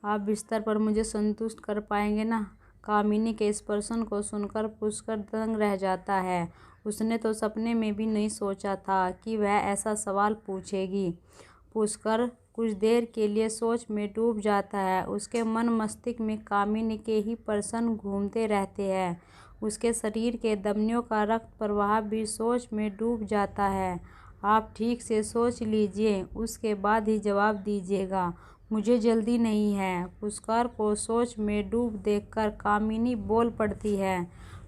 आप बिस्तर पर मुझे संतुष्ट कर पाएंगे ना। कामिनी के इस प्रश्न को सुनकर पुष्कर दंग रह जाता है। उसने तो सपने में भी नहीं सोचा था कि वह ऐसा सवाल पूछेगी। पुष्कर कुछ देर के लिए सोच में डूब जाता है। उसके मन मस्तिष्क में कामिनी के ही प्रश्न घूमते रहते हैं। उसके शरीर के धमनियों का रक्त प्रवाह भी सोच में डूब जाता है। आप ठीक से सोच लीजिए, उसके बाद ही जवाब दीजिएगा। मुझे जल्दी नहीं है। पुष्कर को सोच में डूब देखकर कामिनी बोल पड़ती है।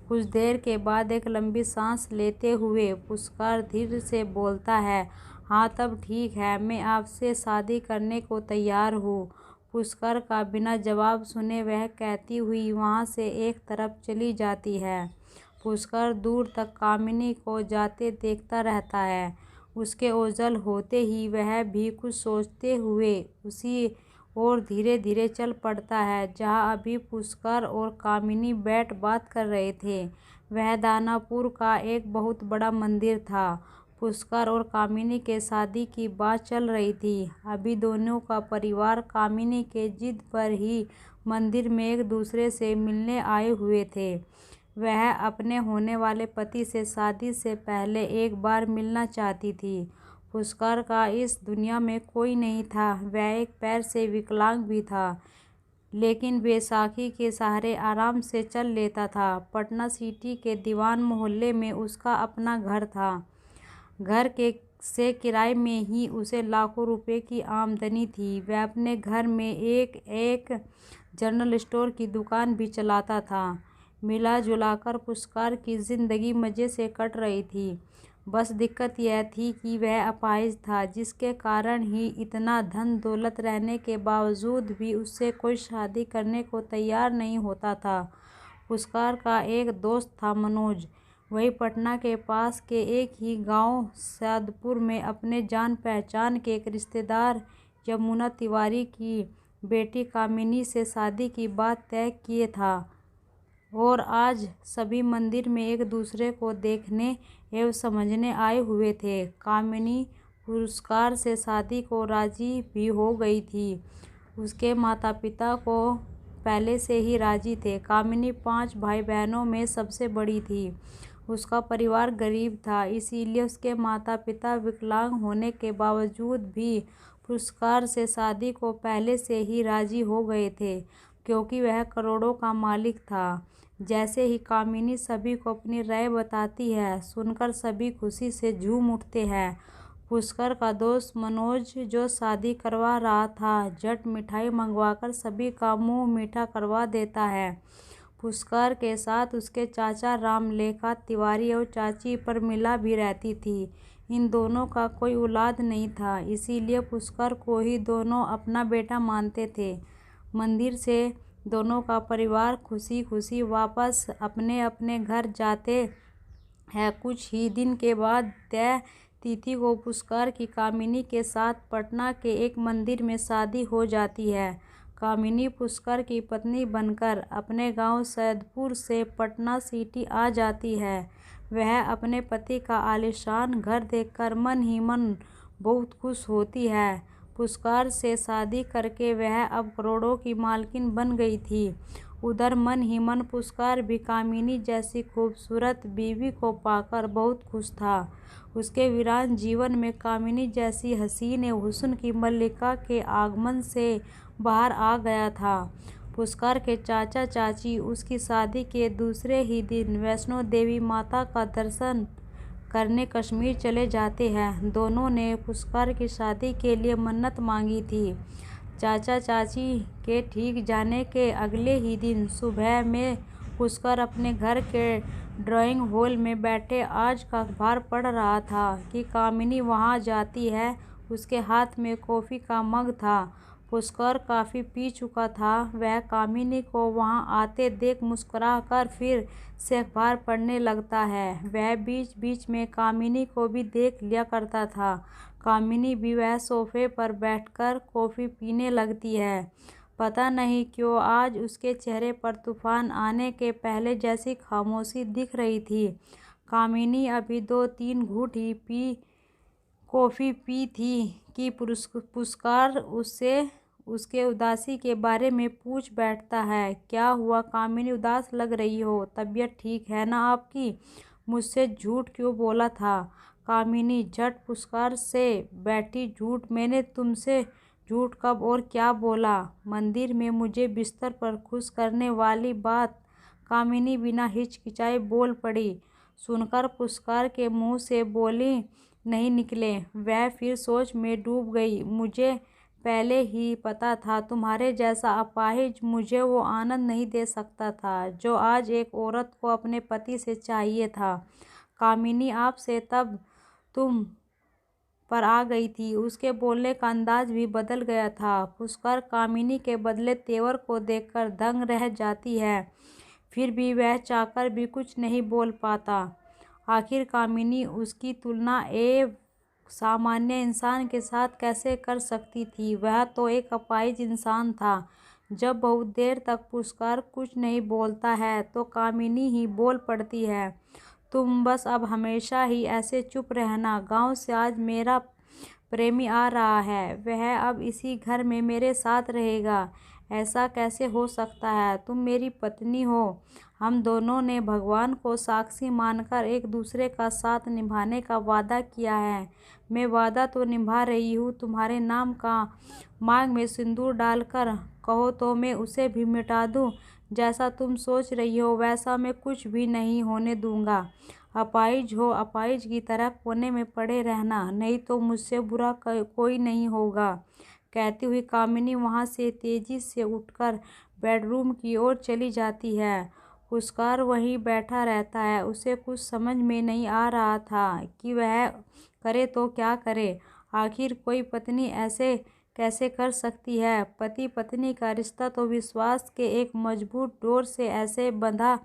कुछ देर के बाद एक लंबी सांस लेते हुए पुष्कर धीरे से बोलता है, हाँ तब ठीक है, मैं आपसे शादी करने को तैयार हूँ। पुष्कर का बिना जवाब सुने वह कहती हुई वहाँ से एक तरफ चली जाती है। पुष्कर दूर तक कामिनी को जाते देखता रहता है। उसके ओझल होते ही वह भी कुछ सोचते हुए उसी ओर धीरे धीरे चल पड़ता है जहाँ अभी पुष्कर और कामिनी बैठ बात कर रहे थे। वह दानापुर का एक बहुत बड़ा मंदिर था। पुष्कर और कामिनी के शादी की बात चल रही थी। अभी दोनों का परिवार कामिनी के जिद पर ही मंदिर में एक दूसरे से मिलने आए हुए थे। वह अपने होने वाले पति से शादी से पहले एक बार मिलना चाहती थी। पुष्कर का इस दुनिया में कोई नहीं था। वह एक पैर से विकलांग भी था, लेकिन बैसाखी के सहारे आराम से चल लेता था। पटना सिटी के दीवान मोहल्ले में उसका अपना घर था। घर के से किराए में ही उसे लाखों रुपए की आमदनी थी। वह अपने घर में एक जनरल स्टोर की दुकान भी चलाता था। मिला जुलाकर पुष्कर की जिंदगी मज़े से कट रही थी। बस दिक्कत यह थी कि वह अपाहिज था, जिसके कारण ही इतना धन दौलत रहने के बावजूद भी उससे कोई शादी करने को तैयार नहीं होता था। पुष्कर का एक दोस्त था मनोज। वही पटना के पास के एक ही गांव सैदपुर में अपने जान पहचान के एक रिश्तेदार यमुना तिवारी की बेटी कामिनी से शादी की बात तय किए था। और आज सभी मंदिर में एक दूसरे को देखने एवं समझने आए हुए थे। कामिनी पुष्कर से शादी को राजी भी हो गई थी। उसके माता पिता को पहले से ही राजी थे। कामिनी 5 भाई बहनों में सबसे बड़ी थी। उसका परिवार गरीब था, इसीलिए उसके माता पिता विकलांग होने के बावजूद भी पुष्कर से शादी को पहले से ही राजी हो गए थे, क्योंकि वह करोड़ों का मालिक था। जैसे ही कामिनी सभी को अपनी राय बताती है, सुनकर सभी खुशी से झूम उठते हैं। पुष्कर का दोस्त मनोज, जो शादी करवा रहा था, झट मिठाई मंगवाकर सभी का मुंह मीठा करवा देता है। पुष्कर के साथ उसके चाचा रामलेखा तिवारी और चाची प्रमिला भी रहती थी। इन दोनों का कोई औलाद नहीं था, इसीलिए पुष्कर को ही दोनों अपना बेटा मानते थे। मंदिर से दोनों का परिवार खुशी खुशी वापस अपने अपने घर जाते हैं। कुछ ही दिन के बाद तय तिथि को पुष्कर की कामिनी के साथ पटना के एक मंदिर में शादी हो जाती है। कामिनी पुष्कर की पत्नी बनकर अपने गांव सैदपुर से पटना सिटी आ जाती है। वह अपने पति का आलीशान घर देखकर मन ही मन बहुत खुश होती है। पुष्कर से शादी करके वह अब करोड़ों की मालकिन बन गई थी। उधर मन ही मन पुष्कर भी कामिनी जैसी खूबसूरत बीवी को पाकर बहुत खुश था। उसके वीरान जीवन में कामिनी जैसी हसीन हुस्न की मल्लिका के आगमन से बाहर आ गया था। पुष्कर के चाचा चाची उसकी शादी के दूसरे ही दिन वैष्णो देवी माता का दर्शन करने कश्मीर चले जाते हैं। दोनों ने पुष्कर की शादी के लिए मन्नत मांगी थी। चाचा चाची के ठीक जाने के अगले ही दिन सुबह में पुष्कर अपने घर के ड्राइंग हॉल में बैठे आज का अखबार पढ़ रहा था कि कामिनी वहां जाती है। उसके हाथ में कॉफ़ी का मग था। पुष्कर काफ़ी पी चुका था। वह कामिनी को वहां आते देख मुस्कुराकर फिर से अखबार पढ़ने लगता है। वह बीच बीच में कामिनी को भी देख लिया करता था। कामिनी भी वह सोफे पर बैठकर कॉफ़ी पीने लगती है। पता नहीं क्यों आज उसके चेहरे पर तूफान आने के पहले जैसी खामोशी दिख रही थी। कामिनी अभी 2-3 घूंट ही कॉफ़ी पी थी कि पुष्कर उससे उसके उदासी के बारे में पूछ बैठता है। क्या हुआ कामिनी, उदास लग रही हो? तबीयत ठीक है ना आपकी? मुझसे झूठ क्यों बोला था? कामिनी झट पुरस्कार से बैठी। झूठ? मैंने तुमसे झूठ कब और क्या बोला? मंदिर में मुझे बिस्तर पर खुश करने वाली बात कामिनी बिना हिचकिचाए बोल पड़ी। सुनकर पुरस्कार के मुंह से बोली नहीं निकले। वह फिर सोच में डूब गई। मुझे पहले ही पता था तुम्हारे जैसा अपाहिज मुझे वो आनंद नहीं दे सकता था जो आज एक औरत को अपने पति से चाहिए था। कामिनी आपसे तब तुम पर आ गई थी। उसके बोलने का अंदाज भी बदल गया था। पुरस्कार कामिनी के बदले तेवर को देखकर दंग रह जाती है। फिर भी वह चाहकर भी कुछ नहीं बोल पाता। आखिर कामिनी उसकी तुलना एक सामान्य इंसान के साथ कैसे कर सकती थी? वह तो एक अपाहिज इंसान था। जब बहुत देर तक पुरस्कार कुछ नहीं बोलता है तो कामिनी ही बोल पड़ती है। तुम बस अब हमेशा ही ऐसे चुप रहना। गांव से आज मेरा प्रेमी आ रहा है। वह अब इसी घर में मेरे साथ रहेगा। ऐसा कैसे हो सकता है? तुम मेरी पत्नी हो। हम दोनों ने भगवान को साक्षी मानकर एक दूसरे का साथ निभाने का वादा किया है। मैं वादा तो निभा रही हूँ। तुम्हारे नाम का मांग में सिंदूर डालकर कहो तो मैं उसे भी मिटा दूँ। जैसा तुम सोच रही हो वैसा मैं कुछ भी नहीं होने दूंगा। अपाहिज हो, अपाहिज की तरह कोने में पड़े रहना, नहीं तो मुझसे बुरा कोई नहीं होगा। कहती हुई कामिनी वहाँ से तेजी से उठकर बेडरूम की ओर चली जाती है। पुरस्कार वहीं बैठा रहता है। उसे कुछ समझ में नहीं आ रहा था कि वह करे तो क्या करे। आखिर कोई पत्नी ऐसे कैसे कर सकती है? पति पत्नी का रिश्ता तो विश्वास के एक मजबूत डोर से ऐसे बंधा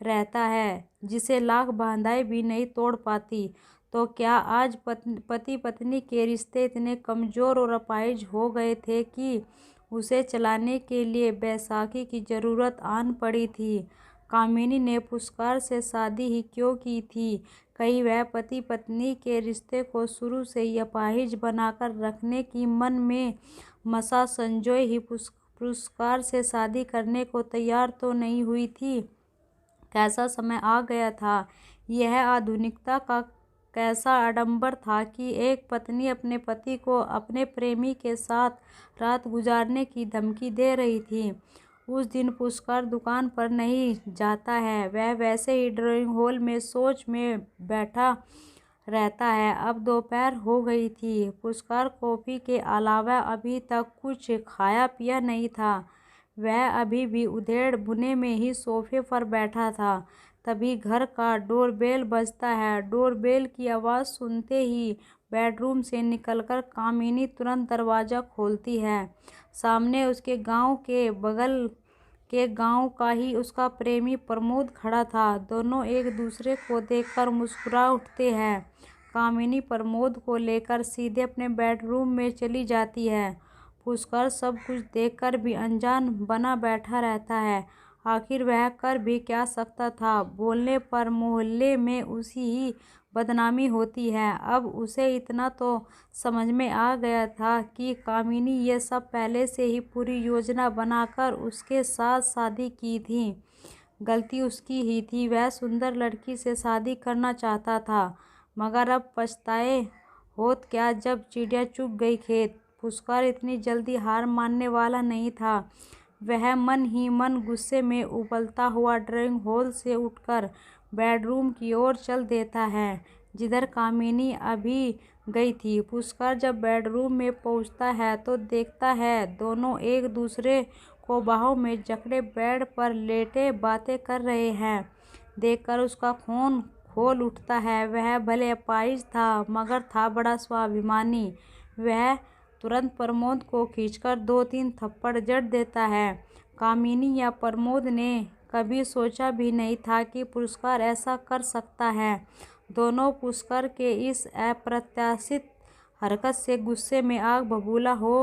रहता है जिसे लाख बाधाएं भी नहीं तोड़ पाती। तो क्या आज पति पत्नी के रिश्ते इतने कमज़ोर और अपाहिज हो गए थे कि उसे चलाने के लिए बैसाखी की ज़रूरत आन पड़ी थी? कामिनी ने पुरस्कार से शादी ही क्यों की थी? कहीं वह पति पत्नी के रिश्ते को शुरू से ही अपाहिज बनाकर रखने की मन में मसा संजोए ही पुरस्कार से शादी करने को तैयार तो नहीं हुई थी? कैसा समय आ गया था। यह आधुनिकता का कैसा आडंबर था कि एक पत्नी अपने पति को अपने प्रेमी के साथ रात गुजारने की धमकी दे रही थी। उस दिन पुरस्कार दुकान पर नहीं जाता है। वह वैसे ही ड्राइंग हॉल में सोच में बैठा रहता है। अब दोपहर हो गई थी। पुरस्कार कॉफ़ी के अलावा अभी तक कुछ खाया पिया नहीं था। वह अभी भी उधेड़ बुने में ही सोफे पर बैठा था। तभी घर का डोरबेल बजता है। डोरबेल की आवाज़ सुनते ही बेडरूम से निकलकर कामिनी तुरंत दरवाज़ा खोलती है। सामने उसके गांव के बगल के गांव का ही उसका प्रेमी प्रमोद खड़ा था। दोनों एक दूसरे को देखकर मुस्कुरा उठते हैं। कामिनी प्रमोद को लेकर सीधे अपने बेडरूम में चली जाती है। पुरस्कार सब कुछ देखकर भी अनजान बना बैठा रहता है। आखिर वह कर भी क्या सकता था? बोलने पर मोहल्ले में उसी ही बदनामी होती है। अब उसे इतना तो समझ में आ गया था कि कामिनी ये सब पहले से ही पूरी योजना बनाकर उसके साथ शादी की थी। गलती उसकी ही थी। वह सुंदर लड़की से शादी करना चाहता था, मगर अब पछताए होत क्या जब चिड़िया चुग गई खेत। पुरस्कार इतनी जल्दी हार मानने वाला नहीं था। वह मन ही मन गुस्से में उबलता हुआ ड्राइंग हॉल से उठकर बेडरूम की ओर चल देता है जिधर कामिनी अभी गई थी। पुरस्कार जब बेडरूम में पहुंचता है तो देखता है दोनों एक दूसरे को बाहों में जकड़े बेड पर लेटे बातें कर रहे हैं। देखकर उसका खून खोल उठता है। वह भले अपाहिज था मगर था बड़ा स्वाभिमानी। वह तुरंत प्रमोद को खींचकर 2-3 थप्पड़ जड़ देता है। कामिनी या प्रमोद ने कभी सोचा भी नहीं था कि पुरस्कार ऐसा कर सकता है। दोनों पुरस्कार के इस अप्रत्याशित हरकत से गुस्से में आग बबूला हो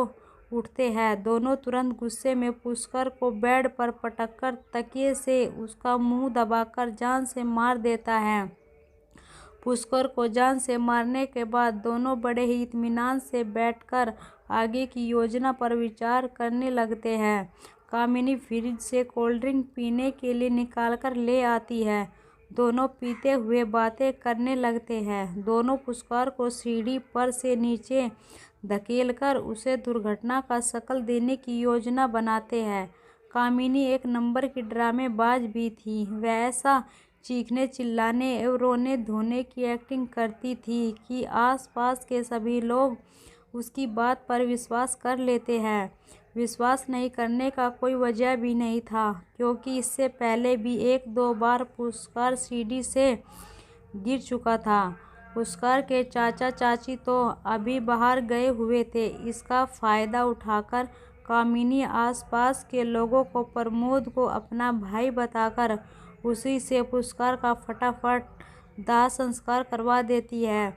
उठते हैं। दोनों तुरंत गुस्से में पुरस्कार को बेड पर पटककर तकिए से उसका मुंह दबाकर जान से मार देता है। पुरस्कार को जान से मारने के बाद दोनों बड़े ही इत्मीनान से बैठकर आगे की योजना पर विचार करने लगते हैं। कामिनी फ्रिज से कोल्ड ड्रिंक पीने के लिए निकालकर ले आती है। दोनों पीते हुए बातें करने लगते हैं। दोनों पुष्कर को सीढ़ी पर से नीचे धकेलकर उसे दुर्घटना का शकल देने की योजना बनाते हैं। कामिनी एक नंबर की ड्रामेबाज भी थी। वह ऐसा चीखने चिल्लाने और रोने धोने की एक्टिंग करती थी कि आसपास के सभी लोग उसकी बात पर विश्वास कर लेते हैं। विश्वास नहीं करने का कोई वजह भी नहीं था, क्योंकि इससे पहले भी 1-2 बार पुष्कर सीढ़ी से गिर चुका था। पुष्कर के चाचा चाची तो अभी बाहर गए हुए थे। इसका फायदा उठाकर कामिनी आसपास के लोगों को प्रमोद को अपना भाई बताकर उसी से पुष्कर का फटाफट दाह संस्कार करवा देती है।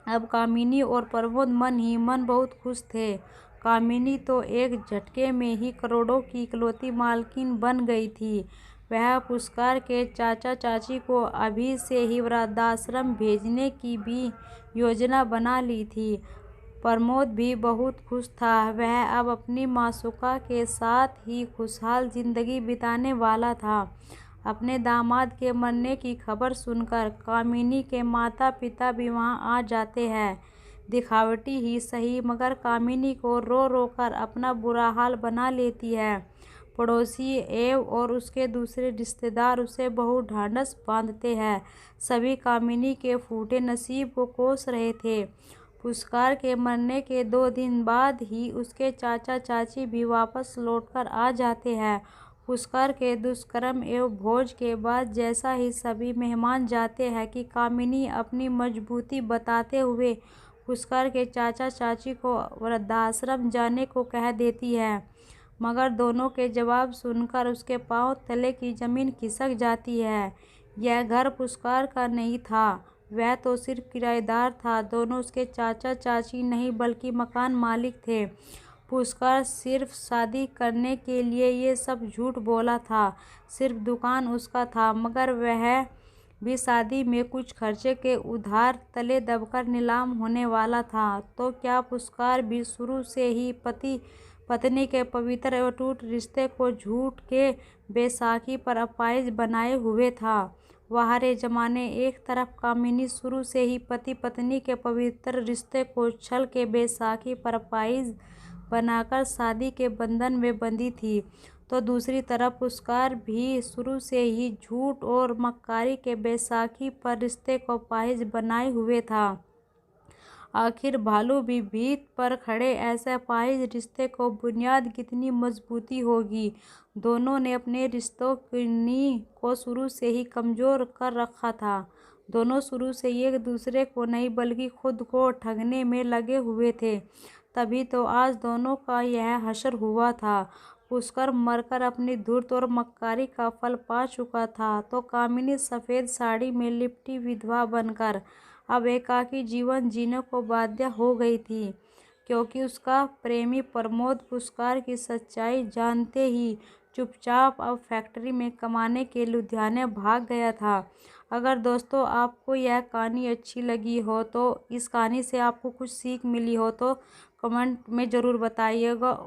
अब कामिनी और प्रमोद मन ही मन बहुत खुश थे। कामिनी तो एक झटके में ही करोड़ों की इकलौती मालकिन बन गई थी। वह पुष्कर के चाचा चाची को अभी से ही वृद्धाश्रम भेजने की भी योजना बना ली थी। प्रमोद भी बहुत खुश था। वह अब अपनी मासूका के साथ ही खुशहाल जिंदगी बिताने वाला था। अपने दामाद के मरने की खबर सुनकर कामिनी के माता पिता भी वहां आ जाते हैं। दिखावटी ही सही, मगर कामिनी को रो रो कर अपना बुरा हाल बना लेती है। पड़ोसी एव और उसके दूसरे रिश्तेदार उसे बहुत ढांढस बांधते हैं। सभी कामिनी के फूटे नसीब को कोस रहे थे। पुष्कर के मरने के 2 दिन बाद ही उसके चाचा चाची भी वापस लौटकर आ जाते हैं। पुष्कर के दुष्कर्म एवं भोज के बाद जैसा ही सभी मेहमान जाते हैं कि कामिनी अपनी मजबूती बताते हुए पुष्कर के चाचा चाची को वृद्धाश्रम जाने को कह देती है, मगर दोनों के जवाब सुनकर उसके पांव तले की जमीन खिसक जाती है। यह घर पुष्कर का नहीं था, वह तो सिर्फ किराएदार था। दोनों उसके चाचा चाची नहीं बल्कि मकान मालिक थे। पुष्कर सिर्फ शादी करने के लिए ये सब झूठ बोला था। सिर्फ दुकान उसका था, मगर वह भी शादी में कुछ खर्चे के उधार तले दबकर नीलाम होने वाला था। तो क्या पुष्कर भी शुरू से ही पति पत्नी के पवित्र और अटूट रिश्ते को झूठ के बैसाखी पर अपाहिज बनाए हुए था? वाहरे जमाने, एक तरफ कामिनी शुरू से ही पति पत्नी के पवित्र रिश्ते को छल के बैसाखी पर अपाहिज बनाकर शादी के बंधन में बंधी थी, तो दूसरी तरफ पुष्कर भी शुरू से ही झूठ और मक्कारी के बैसाखी पर रिश्ते को अपाहिज बनाए हुए था। आखिर भालू भी भीत पर खड़े ऐसे अपाहिज रिश्ते को बुनियाद कितनी मजबूती होगी। दोनों ने अपने रिश्तों की नींव को शुरू से ही कमजोर कर रखा था। दोनों शुरू से एक दूसरे को नहीं बल्कि खुद को ठगने में लगे हुए थे। तभी तो आज दोनों का यह हश्र हुआ था। पुष्कर मरकर अपनी धूर्त और मक्कारी का फल पा चुका था, तो कामिनी सफ़ेद साड़ी में लिपटी विधवा बनकर अब एकाकी जीवन जीने को बाध्य हो गई थी, क्योंकि उसका प्रेमी प्रमोद पुष्कर की सच्चाई जानते ही चुपचाप अब फैक्ट्री में कमाने के लुधियाने भाग गया था। अगर दोस्तों आपको यह कहानी अच्छी लगी हो, तो इस कहानी से आपको कुछ सीख मिली हो, तो कमेंट में ज़रूर बताइएगा।